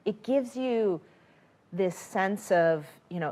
it gives you this sense of,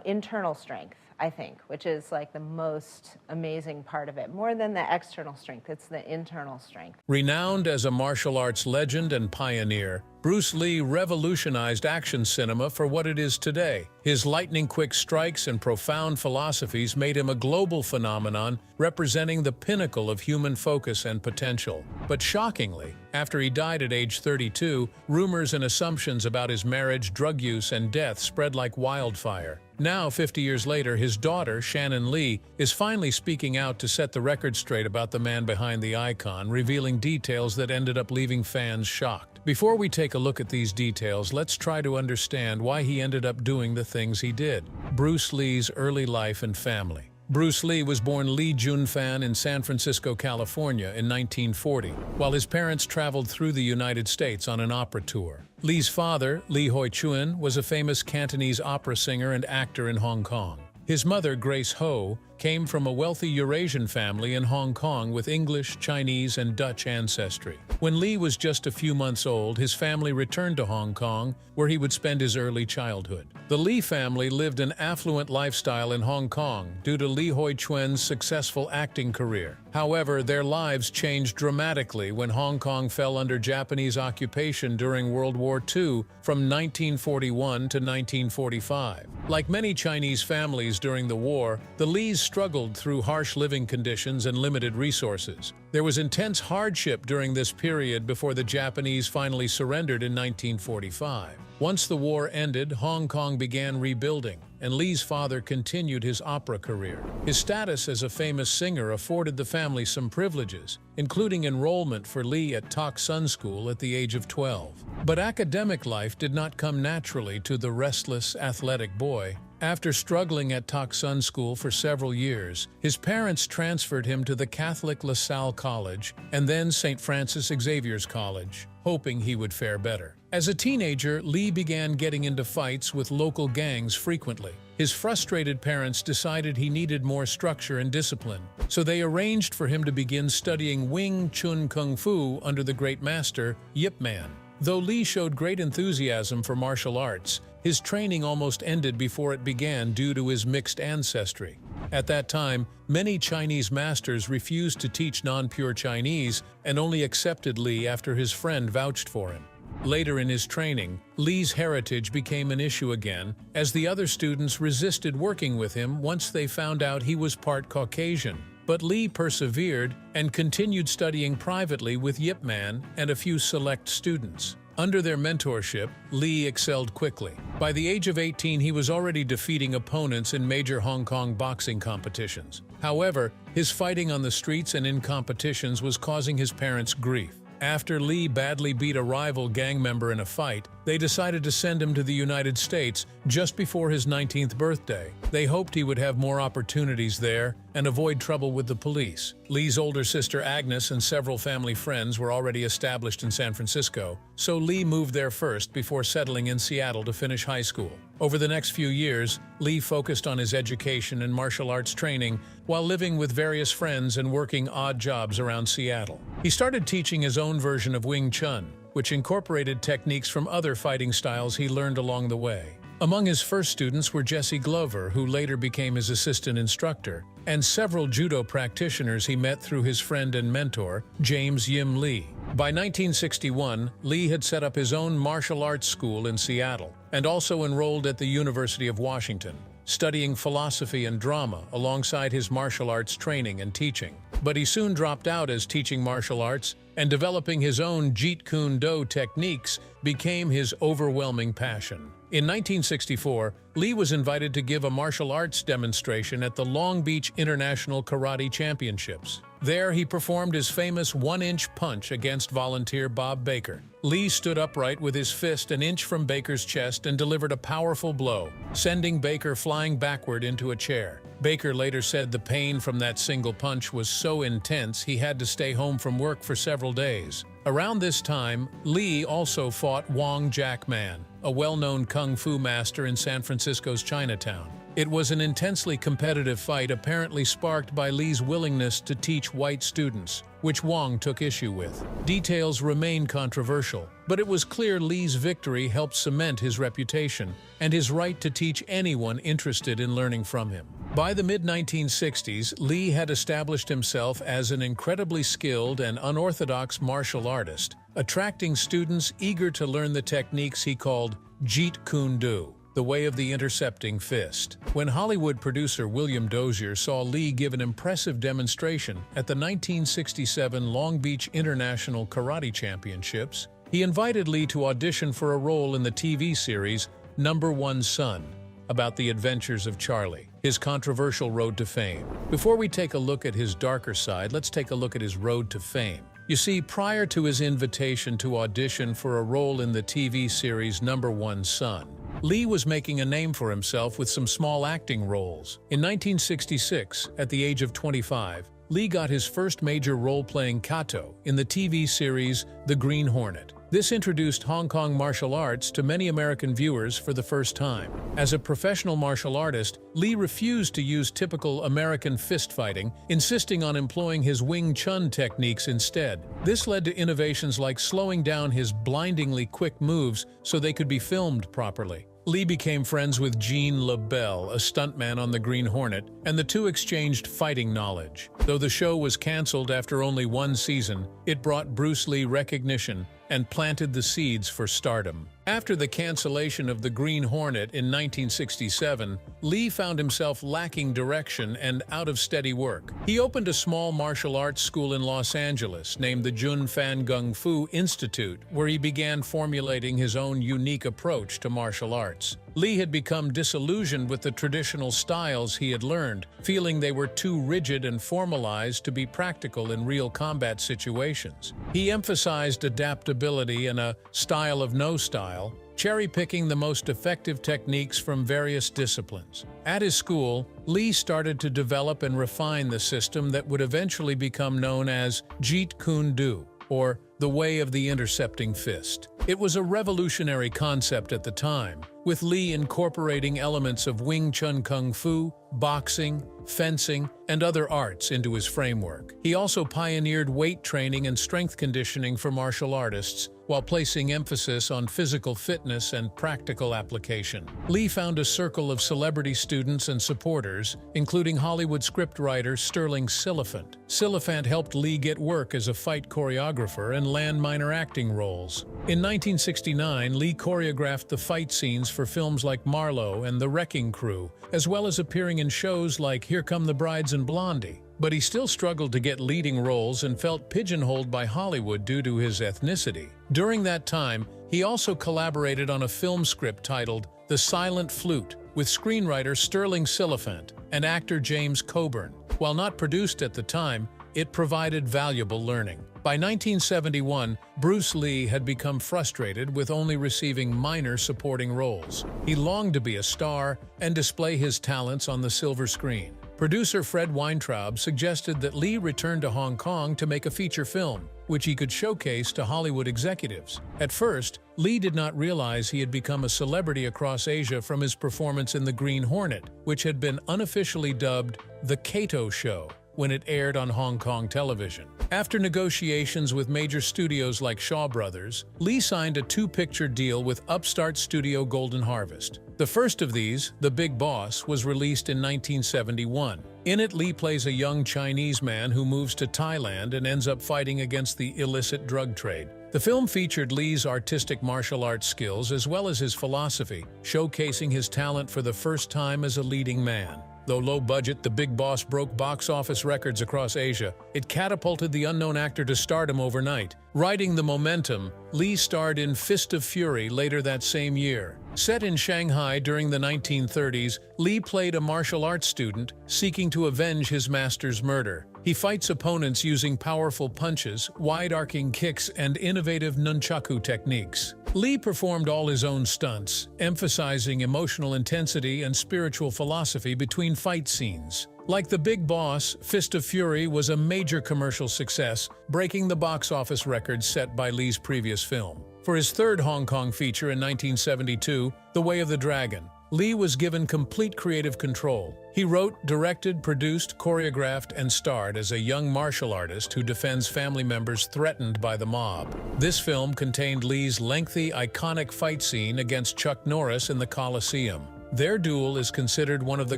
internal strength, I think, which is like the most amazing part of it. More than the external strength, it's the internal strength. Renowned as a martial arts legend and pioneer, Bruce Lee revolutionized action cinema for what it is today. His lightning-quick strikes and profound philosophies made him a global phenomenon, representing the pinnacle of human focus and potential. But shockingly, after he died at age 32, rumors and assumptions about his marriage, drug use, and death spread like wildfire. Now, 50 years later, his daughter, Shannon Lee, is finally speaking out to set the record straight about the man behind the icon, revealing details that ended up leaving fans shocked. Before we take a look at these details, let's try to understand why he ended up doing the things he did. Bruce Lee's early life and family. Bruce Lee was born Lee Junfan in San Francisco, California in 1940, while his parents traveled through the United States on an opera tour. Lee's father, Lee Hoi Chuen, was a famous Cantonese opera singer and actor in Hong Kong. His mother, Grace Ho, came from a wealthy Eurasian family in Hong Kong with English, Chinese, and Dutch ancestry. When Lee was just a few months old, his family returned to Hong Kong, where he would spend his early childhood. The Lee family lived an affluent lifestyle in Hong Kong due to Lee Hoi Chuen's successful acting career. However, their lives changed dramatically when Hong Kong fell under Japanese occupation during World War II from 1941 to 1945. Like many Chinese families during the war, the Lees struggled through harsh living conditions and limited resources. There was intense hardship during this period before the Japanese finally surrendered in 1945. Once the war ended, Hong Kong began rebuilding, and Lee's father continued his opera career. His status as a famous singer afforded the family some privileges, including enrollment for Lee at Tak Sun School at the age of 12. But academic life did not come naturally to the restless, athletic boy. After struggling at Tak Sun School for several years, his parents transferred him to the Catholic La Salle College and then St. Francis Xavier's College, hoping he would fare better. As a teenager, Lee began getting into fights with local gangs frequently. His frustrated parents decided he needed more structure and discipline, so they arranged for him to begin studying Wing Chun Kung Fu under the great master, Yip Man. Though Lee showed great enthusiasm for martial arts, his training almost ended before it began due to his mixed ancestry. At that time, many Chinese masters refused to teach non-pure Chinese and only accepted Lee after his friend vouched for him. Later in his training, Lee's heritage became an issue again, as the other students resisted working with him once they found out he was part Caucasian. But Lee persevered and continued studying privately with Yip Man and a few select students. Under their mentorship, Lee excelled quickly. By the age of 18, he was already defeating opponents in major Hong Kong boxing competitions. However, his fighting on the streets and in competitions was causing his parents grief. After Lee badly beat a rival gang member in a fight, they decided to send him to the United States just before his 19th birthday. They hoped he would have more opportunities there and avoid trouble with the police. Lee's older sister Agnes and several family friends were already established in San Francisco, so Lee moved there first before settling in Seattle to finish high school. Over the next few years, Lee focused on his education and martial arts training while living with various friends and working odd jobs around Seattle. He started teaching his own version of Wing Chun, which incorporated techniques from other fighting styles he learned along the way. Among his first students were Jesse Glover, who later became his assistant instructor, and several judo practitioners he met through his friend and mentor, James Yim Lee. By 1961, Lee had set up his own martial arts school in Seattle, and also enrolled at the University of Washington, studying philosophy and drama alongside his martial arts training and teaching. But he soon dropped out as teaching martial arts, and developing his own Jeet Kune Do techniques became his overwhelming passion. In 1964, Lee was invited to give a martial arts demonstration at the Long Beach International Karate Championships. There, he performed his famous one-inch punch against volunteer Bob Baker. Lee stood upright with his fist an inch from Baker's chest and delivered a powerful blow, sending Baker flying backward into a chair. Baker later said the pain from that single punch was so intense he had to stay home from work for several days. Around this time, Lee also fought Wong Jack Man, a well-known kung fu master in San Francisco's Chinatown. It was an intensely competitive fight apparently sparked by Lee's willingness to teach white students, which Wong took issue with. Details remain controversial, but it was clear Lee's victory helped cement his reputation and his right to teach anyone interested in learning from him. By the mid-1960s, Lee had established himself as an incredibly skilled and unorthodox martial artist, attracting students eager to learn the techniques he called Jeet Kune Do, the way of the intercepting fist. When Hollywood producer William Dozier saw Lee give an impressive demonstration at the 1967 Long Beach International Karate Championships, he invited Lee to audition for a role in the TV series Number One Son, about the adventures of Charlie, his controversial road to fame. Before we take a look at his darker side, let's take a look at his road to fame. You see, prior to his invitation to audition for a role in the TV series Number One Son, Lee was making a name for himself with some small acting roles. In 1966, at the age of 25, Lee got his first major role playing Kato in the TV series The Green Hornet. This introduced Hong Kong martial arts to many American viewers for the first time. As a professional martial artist, Lee refused to use typical American fist fighting, insisting on employing his Wing Chun techniques instead. This led to innovations like slowing down his blindingly quick moves so they could be filmed properly. Lee became friends with Gene LaBelle, a stuntman on The Green Hornet, and the two exchanged fighting knowledge. Though the show was canceled after only one season, it brought Bruce Lee recognition and planted the seeds for stardom. After the cancellation of The Green Hornet in 1967, Lee found himself lacking direction and out of steady work. He opened a small martial arts school in Los Angeles named the Jun Fan Gung Fu Institute, where he began formulating his own unique approach to martial arts. Lee had become disillusioned with the traditional styles he had learned, feeling they were too rigid and formalized to be practical in real combat situations. He emphasized adaptability and a style of no style, cherry-picking the most effective techniques from various disciplines. At his school, Lee started to develop and refine the system that would eventually become known as Jeet Kune Do, or the way of the intercepting fist. It was a revolutionary concept at the time, with Lee incorporating elements of Wing Chun Kung Fu, boxing, fencing, and other arts into his framework. He also pioneered weight training and strength conditioning for martial artists, while placing emphasis on physical fitness and practical application. Lee found a circle of celebrity students and supporters, including Hollywood scriptwriter Sterling Silliphant. Silliphant helped Lee get work as a fight choreographer and land minor acting roles. In 1969, Lee choreographed the fight scenes for films like Marlowe and The Wrecking Crew, as well as appearing in shows like Here Come the Brides and Blondie. But he still struggled to get leading roles and felt pigeonholed by Hollywood due to his ethnicity. During that time, he also collaborated on a film script titled The Silent Flute with screenwriter Sterling Silliphant and actor James Coburn. While not produced at the time, it provided valuable learning. By 1971, Bruce Lee had become frustrated with only receiving minor supporting roles. He longed to be a star and display his talents on the silver screen. Producer Fred Weintraub suggested that Lee return to Hong Kong to make a feature film, which he could showcase to Hollywood executives. At first, Lee did not realize he had become a celebrity across Asia from his performance in The Green Hornet, which had been unofficially dubbed The Kato Show when it aired on Hong Kong television. After negotiations with major studios like Shaw Brothers, Lee signed a two-picture deal with upstart studio Golden Harvest. The first of these, The Big Boss, was released in 1971. In it, Lee plays a young Chinese man who moves to Thailand and ends up fighting against the illicit drug trade. The film featured Lee's artistic martial arts skills as well as his philosophy, showcasing his talent for the first time as a leading man. Though low budget, The Big Boss broke box office records across Asia. It catapulted the unknown actor to stardom overnight. Riding the momentum, Lee starred in Fist of Fury later that same year. Set in Shanghai during the 1930s, Lee played a martial arts student seeking to avenge his master's murder. He fights opponents using powerful punches, wide-arcing kicks, and innovative nunchaku techniques. Lee performed all his own stunts, emphasizing emotional intensity and spiritual philosophy between fight scenes. Like The Big Boss, Fist of Fury was a major commercial success, breaking the box office record set by Lee's previous film. For his third Hong Kong feature in 1972, The Way of the Dragon, Lee was given complete creative control. He wrote, directed, produced, choreographed, and starred as a young martial artist who defends family members threatened by the mob. This film contained Lee's lengthy, iconic fight scene against Chuck Norris in the Coliseum. Their duel is considered one of the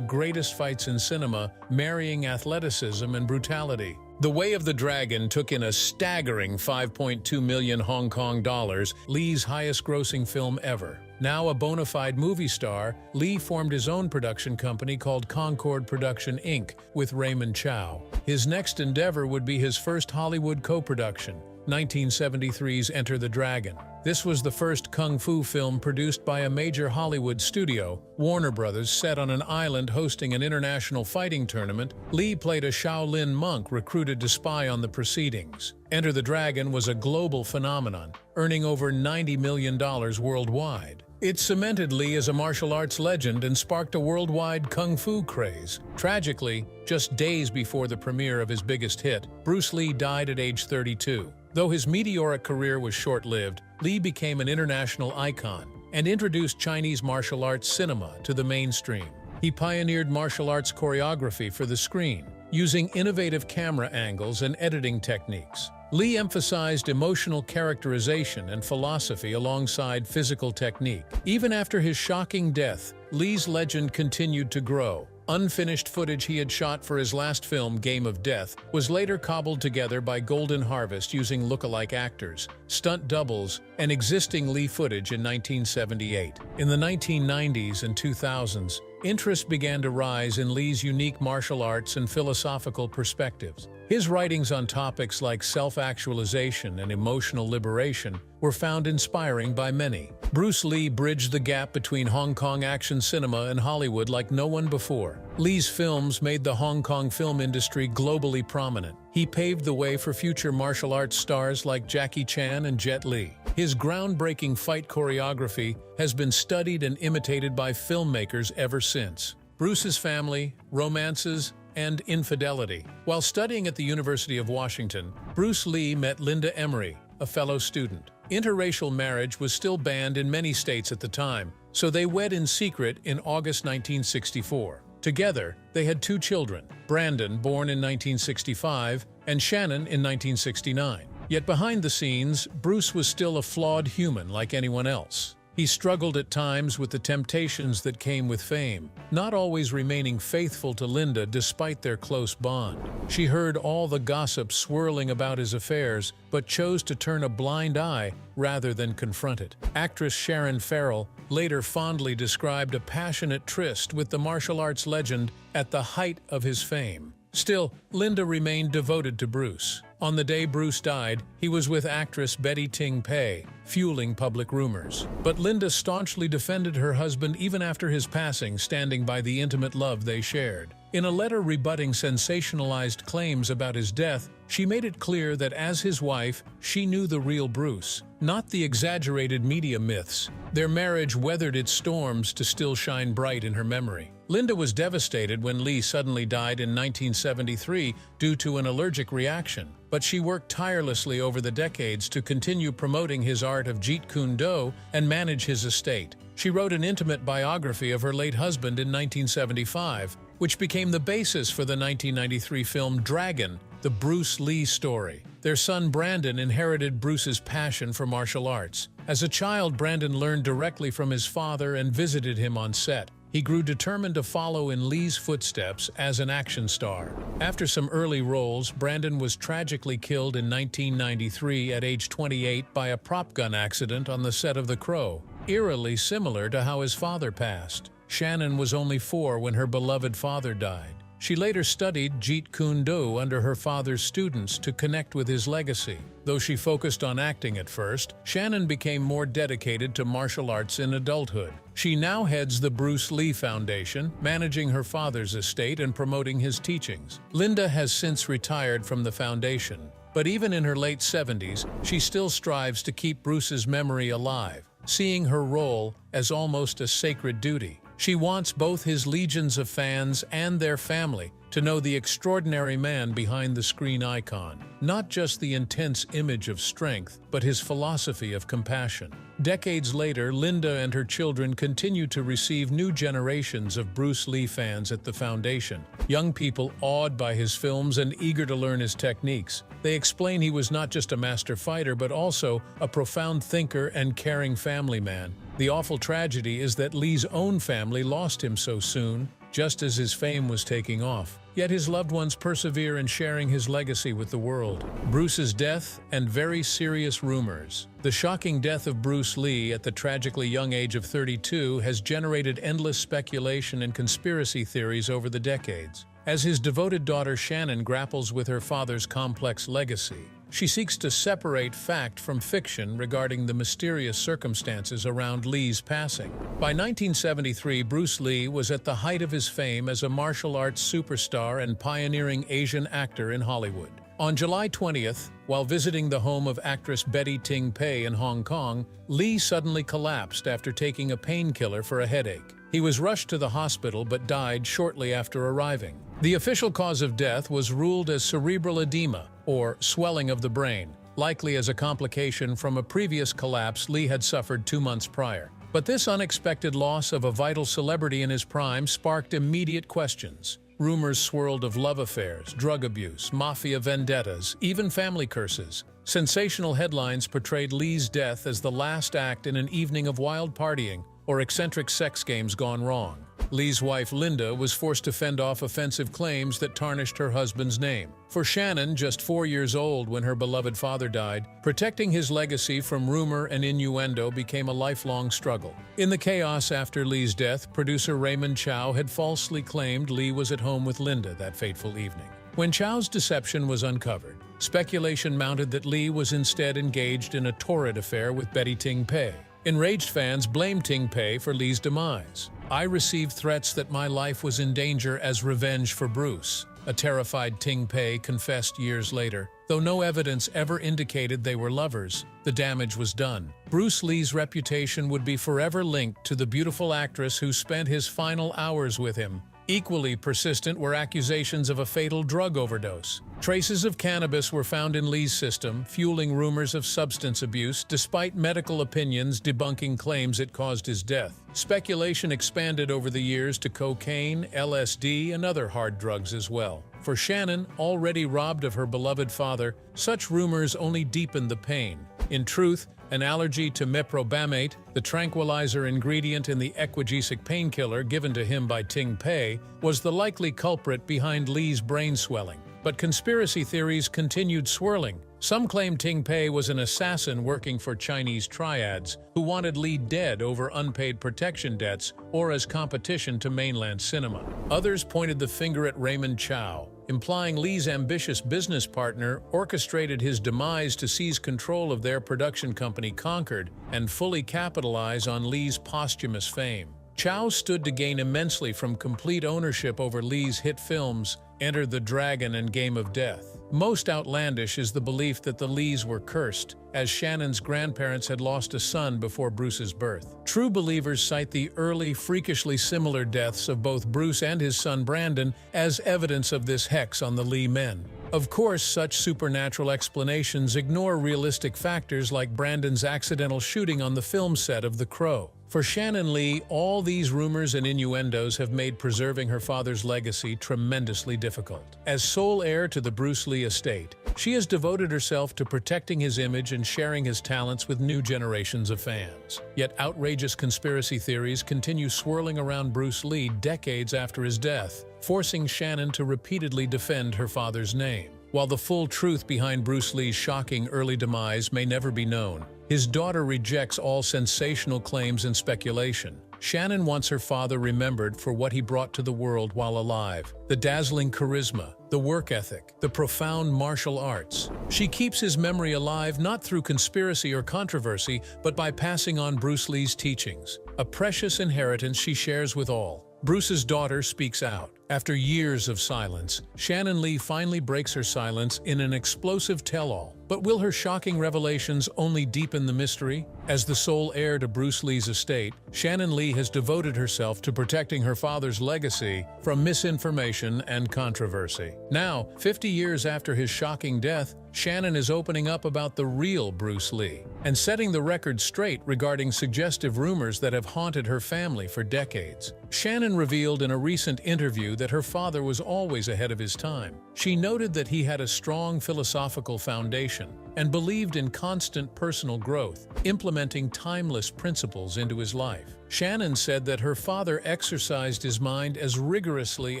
greatest fights in cinema, marrying athleticism and brutality. The Way of the Dragon took in a staggering 5.2 million Hong Kong dollars, Lee's highest-grossing film ever. Now a bona fide movie star, Lee formed his own production company called Concord Production Inc. with Raymond Chow. His next endeavor would be his first Hollywood co-production, 1973's Enter the Dragon. This was the first kung fu film produced by a major Hollywood studio, Warner Brothers, set on an island hosting an international fighting tournament. Lee played a Shaolin monk recruited to spy on the proceedings. Enter the Dragon was a global phenomenon, earning over $90 million worldwide. It cemented Lee as a martial arts legend and sparked a worldwide kung fu craze. Tragically, just days before the premiere of his biggest hit, Bruce Lee died at age 32. Though his meteoric career was short-lived, Lee became an international icon and introduced Chinese martial arts cinema to the mainstream. He pioneered martial arts choreography for the screen, using innovative camera angles and editing techniques. Lee emphasized emotional characterization and philosophy alongside physical technique. Even after his shocking death, Lee's legend continued to grow. Unfinished footage he had shot for his last film, Game of Death, was later cobbled together by Golden Harvest using look-alike actors, stunt doubles, and existing Lee footage in 1978. In the 1990s and 2000s, interest began to rise in Lee's unique martial arts and philosophical perspectives. His writings on topics like self-actualization and emotional liberation were found inspiring by many. Bruce Lee bridged the gap between Hong Kong action cinema and Hollywood like no one before. Lee's films made the Hong Kong film industry globally prominent. He paved the way for future martial arts stars like Jackie Chan and Jet Li. His groundbreaking fight choreography has been studied and imitated by filmmakers ever since. Bruce's family, romances, and infidelity. While studying at the University of Washington, Bruce Lee met Linda Emery, a fellow student. Interracial marriage was still banned in many states at the time, so they wed in secret in August 1964. Together, they had 2 children, Brandon, born in 1965, and Shannon in 1969. Yet behind the scenes, Bruce was still a flawed human like anyone else. He struggled at times with the temptations that came with fame, not always remaining faithful to Linda despite their close bond. She heard all the gossip swirling about his affairs, but chose to turn a blind eye rather than confront it. Actress Sharon Farrell later fondly described a passionate tryst with the martial arts legend at the height of his fame. Still, Linda remained devoted to Bruce. On the day Bruce died, he was with actress Betty Ting Pei, fueling public rumors. But Linda staunchly defended her husband even after his passing, standing by the intimate love they shared. In a letter rebutting sensationalized claims about his death, she made it clear that as his wife, she knew the real Bruce, not the exaggerated media myths. Their marriage weathered its storms to still shine bright in her memory. Linda was devastated when Lee suddenly died in 1973 due to an allergic reaction, but she worked tirelessly over the decades to continue promoting his art of Jeet Kune Do and manage his estate. She wrote an intimate biography of her late husband in 1975, which became the basis for the 1993 film Dragon, the Bruce Lee story. Their son Brandon inherited Bruce's passion for martial arts. As a child, Brandon learned directly from his father and visited him on set. He grew determined to follow in Lee's footsteps as an action star. After some early roles, Brandon was tragically killed in 1993 at age 28 by a prop gun accident on the set of The Crow, eerily similar to how his father passed. Shannon was only 4 when her beloved father died. She later studied Jeet Kune Do under her father's students to connect with his legacy. Though she focused on acting at first, Shannon became more dedicated to martial arts in adulthood. She now heads the Bruce Lee Foundation, managing her father's estate and promoting his teachings. Linda has since retired from the foundation, but even in her late 70s, she still strives to keep Bruce's memory alive, seeing her role as almost a sacred duty. She wants both his legions of fans and their family to know the extraordinary man behind the screen icon. Not just the intense image of strength, but his philosophy of compassion. Decades later, Linda and her children continue to receive new generations of Bruce Lee fans at the foundation. Young people awed by his films and eager to learn his techniques. They explain he was not just a master fighter, but also a profound thinker and caring family man. The awful tragedy is that Lee's own family lost him so soon, just as his fame was taking off. Yet his loved ones persevere in sharing his legacy with the world. Bruce's death and very serious rumors. The shocking death of Bruce Lee at the tragically young age of 32 has generated endless speculation and conspiracy theories over the decades. As his devoted daughter Shannon grapples with her father's complex legacy, she seeks to separate fact from fiction regarding the mysterious circumstances around Lee's passing. By 1973, Bruce Lee was at the height of his fame as a martial arts superstar and pioneering Asian actor in Hollywood. On July 20th, while visiting the home of actress Betty Ting Pei in Hong Kong, Lee suddenly collapsed after taking a painkiller for a headache. He was rushed to the hospital but died shortly after arriving. The official cause of death was ruled as cerebral edema, or swelling of the brain, likely as a complication from a previous collapse Lee had suffered 2 months prior. But this unexpected loss of a vital celebrity in his prime sparked immediate questions. Rumors swirled of love affairs, drug abuse, mafia vendettas, even family curses. Sensational headlines portrayed Lee's death as the last act in an evening of wild partying or eccentric sex games gone wrong. Lee's wife, Linda, was forced to fend off offensive claims that tarnished her husband's name. For Shannon, just 4 years old when her beloved father died, protecting his legacy from rumor and innuendo became a lifelong struggle. In the chaos after Lee's death, producer Raymond Chow had falsely claimed Lee was at home with Linda that fateful evening. When Chow's deception was uncovered, speculation mounted that Lee was instead engaged in a torrid affair with Betty Ting Pei. Enraged fans blamed Ting Pei for Lee's demise. "I received threats that my life was in danger as revenge for Bruce," a terrified Ting Pei confessed years later. Though no evidence ever indicated they were lovers, the damage was done. Bruce Lee's reputation would be forever linked to the beautiful actress who spent his final hours with him. Equally persistent were accusations of a fatal drug overdose. Traces of cannabis were found in Lee's system, fueling rumors of substance abuse, despite medical opinions debunking claims it caused his death. Speculation expanded over the years to cocaine, LSD, and other hard drugs as well. For Shannon, already robbed of her beloved father, such rumors only deepened the pain. In truth, an allergy to meprobamate, the tranquilizer ingredient in the Equagesic painkiller given to him by Ting Pei, was the likely culprit behind Lee's brain swelling. But conspiracy theories continued swirling. Some claimed Ting Pei was an assassin working for Chinese triads who wanted Lee dead over unpaid protection debts or as competition to mainland cinema. Others pointed the finger at Raymond Chow, implying Lee's ambitious business partner orchestrated his demise to seize control of their production company Concord and fully capitalize on Lee's posthumous fame. Chow stood to gain immensely from complete ownership over Lee's hit films Enter the Dragon and Game of Death. Most outlandish is the belief that the Lees were cursed, as Shannon's grandparents had lost a son before Bruce's birth. True believers cite the early, freakishly similar deaths of both Bruce and his son Brandon as evidence of this hex on the Lee men. Of course, such supernatural explanations ignore realistic factors like Brandon's accidental shooting on the film set of The Crow. For Shannon Lee, all these rumors and innuendos have made preserving her father's legacy tremendously difficult. As sole heir to the Bruce Lee estate, she has devoted herself to protecting his image and sharing his talents with new generations of fans. Yet outrageous conspiracy theories continue swirling around Bruce Lee decades after his death, forcing Shannon to repeatedly defend her father's name. While the full truth behind Bruce Lee's shocking early demise may never be known, his daughter rejects all sensational claims and speculation. Shannon wants her father remembered for what he brought to the world while alive: the dazzling charisma, the work ethic, the profound martial arts. She keeps his memory alive not through conspiracy or controversy, but by passing on Bruce Lee's teachings, a precious inheritance she shares with all. Bruce's daughter speaks out. After years of silence, Shannon Lee finally breaks her silence in an explosive tell-all. But will her shocking revelations only deepen the mystery? As the sole heir to Bruce Lee's estate, Shannon Lee has devoted herself to protecting her father's legacy from misinformation and controversy. Now, 50 years after his shocking death, Shannon is opening up about the real Bruce Lee and setting the record straight regarding suggestive rumors that have haunted her family for decades. Shannon revealed in a recent interview that her father was always ahead of his time. She noted that he had a strong philosophical foundation and believed in constant personal growth, implementing timeless principles into his life. Shannon said that her father exercised his mind as rigorously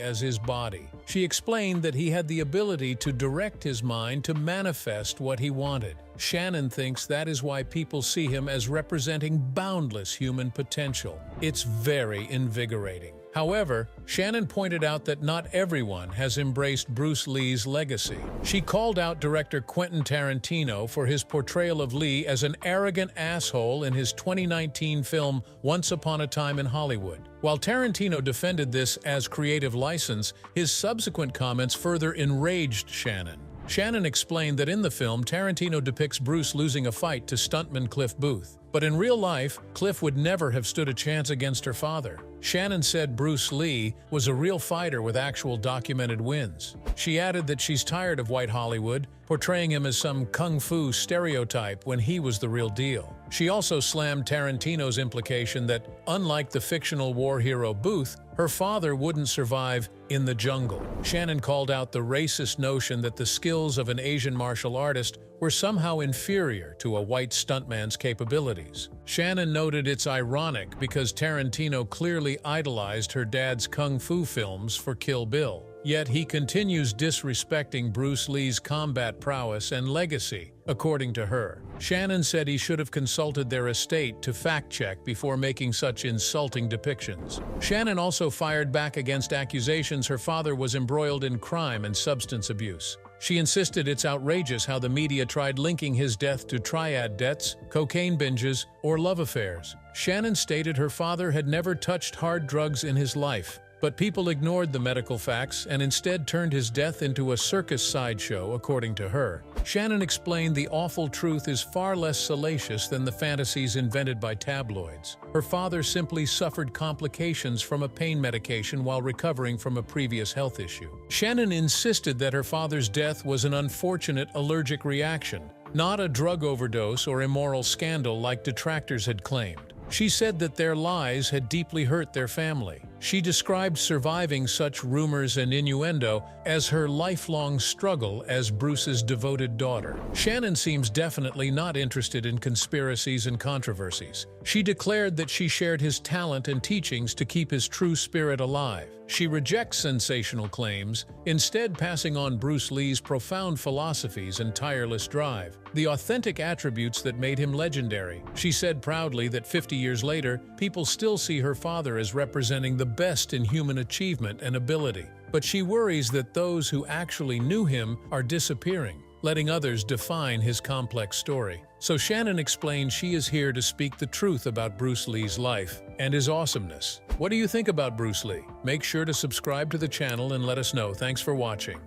as his body. She explained that he had the ability to direct his mind to manifest what he wanted. Shannon thinks that is why people see him as representing boundless human potential. It's very invigorating. However, Shannon pointed out that not everyone has embraced Bruce Lee's legacy. She called out director Quentin Tarantino for his portrayal of Lee as an arrogant asshole in his 2019 film Once Upon a Time in Hollywood. While Tarantino defended this as creative license, his subsequent comments further enraged Shannon. Shannon explained that in the film, Tarantino depicts Bruce losing a fight to stuntman Cliff Booth. But in real life, Cliff would never have stood a chance against her father. Shannon said Bruce Lee was a real fighter with actual documented wins. She added that she's tired of white Hollywood, portraying him as some kung fu stereotype when he was the real deal. She also slammed Tarantino's implication that, unlike the fictional war hero Booth, her father wouldn't survive in the jungle. Shannon called out the racist notion that the skills of an Asian martial artist were somehow inferior to a white stuntman's capabilities. Shannon noted it's ironic because Tarantino clearly idolized her dad's kung fu films for Kill Bill. Yet he continues disrespecting Bruce Lee's combat prowess and legacy, according to her. Shannon said he should have consulted their estate to fact-check before making such insulting depictions. Shannon also fired back against accusations her father was embroiled in crime and substance abuse. She insisted it's outrageous how the media tried linking his death to triad debts, cocaine binges, or love affairs. Shannon stated her father had never touched hard drugs in his life, but people ignored the medical facts and instead turned his death into a circus sideshow, according to her. Shannon explained the awful truth is far less salacious than the fantasies invented by tabloids. Her father simply suffered complications from a pain medication while recovering from a previous health issue. Shannon insisted that her father's death was an unfortunate allergic reaction, not a drug overdose or immoral scandal like detractors had claimed. She said that their lies had deeply hurt their family. She described surviving such rumors and innuendo as her lifelong struggle as Bruce's devoted daughter. Shannon seems definitely not interested in conspiracies and controversies. She declared that she shared his talent and teachings to keep his true spirit alive. She rejects sensational claims, instead passing on Bruce Lee's profound philosophies and tireless drive, the authentic attributes that made him legendary. She said proudly that 50 years later, people still see her father as representing the best in human achievement and ability. But she worries that those who actually knew him are disappearing, letting others define his complex story. So Shannon explained she is here to speak the truth about Bruce Lee's life and his awesomeness. What do you think about Bruce Lee? Make sure to subscribe to the channel and let us know. Thanks for watching.